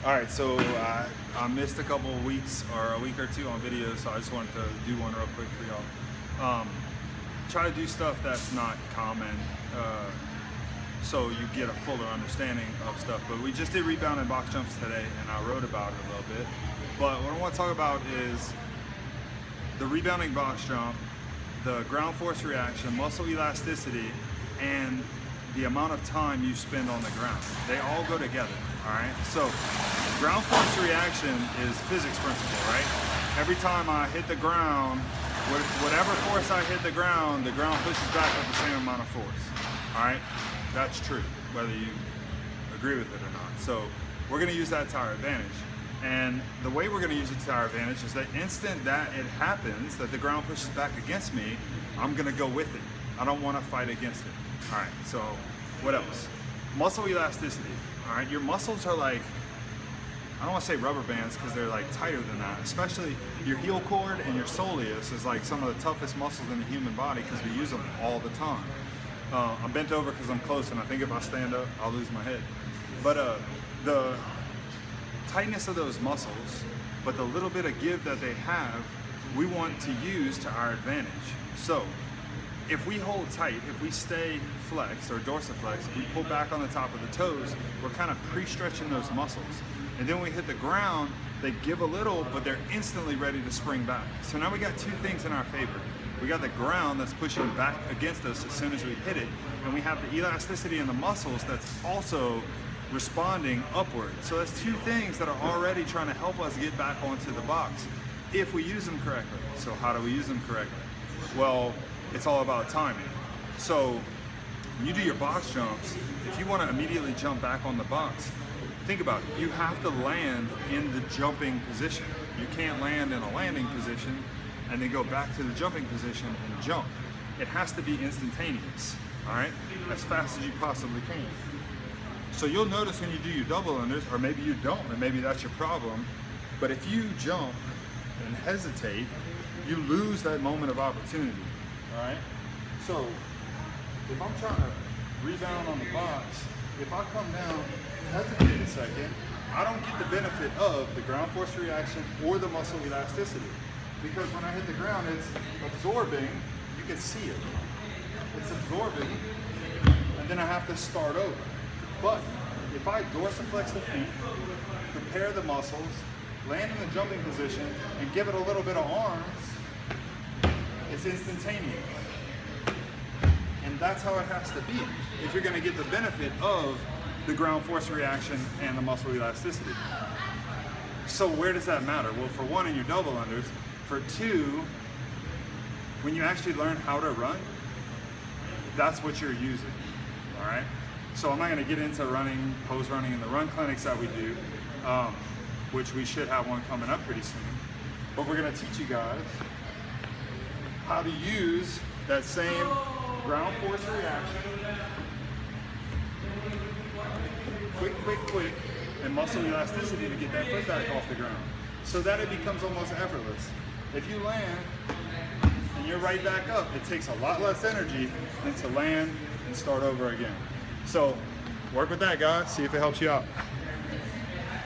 All right, so I missed a couple of weeks or a week or two on videos, so I just wanted to do one real quick for y'all. Try to do stuff that's not common, so you get a fuller understanding of stuff. But we just did rebounding box jumps today, and I wrote about it a little bit. But what I want to talk about is the rebounding box jump, the ground force reaction, muscle elasticity, and the amount of time you spend on the ground. They all go together, all right? So ground force reaction is physics principle, right? Every time I hit the ground, whatever force I hit the ground pushes back with the same amount of force, all right? That's true, whether you agree with it or not. So we're gonna use that to our advantage. And the way we're gonna use it to our advantage is the instant that it happens, that the ground pushes back against me, I'm gonna go with it. I don't wanna fight against it. All right, so what else? Muscle elasticity, all right? Your muscles are like, I don't wanna say rubber bands because they're like tighter than that, especially your heel cord and your soleus is like some of the toughest muscles in the human body because we use them all the time. I'm bent over because I'm close and I think if I stand up, I'll lose my head. But the tightness of those muscles, but the little bit of give that they have, we want to use to our advantage. So if we hold tight, if we stay flexed or dorsiflexed, if we pull back on the top of the toes, we're kind of pre-stretching those muscles. And then when we hit the ground, they give a little, but they're instantly ready to spring back. So now we got two things in our favor. We got the ground that's pushing back against us as soon as we hit it, and we have the elasticity in the muscles that's also responding upward. So that's two things that are already trying to help us get back onto the box if we use them correctly. So how do we use them correctly? Well, it's all about timing. So when you do your box jumps, if you want to immediately jump back on the box, think about it. You have to land in the jumping position. You can't land in a landing position and then go back to the jumping position and jump. It has to be instantaneous, all right? As fast as you possibly can. So you'll notice when you do your double unders, or maybe you don't, and maybe that's your problem, but if you jump and hesitate, you lose that moment of opportunity, all right? So if I'm trying to rebound on the box, if I come down, hesitate a second, I don't get the benefit of the ground force reaction or the muscle elasticity. Because when I hit the ground, it's absorbing, you can see it. It's absorbing, and then I have to start over. But if I dorsiflex the feet, prepare the muscles, land in the jumping position, and give it a little bit of arms, it's instantaneous. And that's how it has to be if you're gonna get the benefit of the ground force reaction and the muscle elasticity. So where does that matter? Well, for one, in your double unders. For two, when you actually learn how to run, that's what you're using, all right? So I'm not gonna get into running, pose running in the run clinics that we do, which we should have one coming up pretty soon. But we're gonna teach you guys how to use that same ground force reaction, quick, and muscle elasticity to get that foot back off the ground so that it becomes almost effortless. If you land and you're right back up, it takes a lot less energy than to land and start over again. So work with that, guys. See if it helps you out.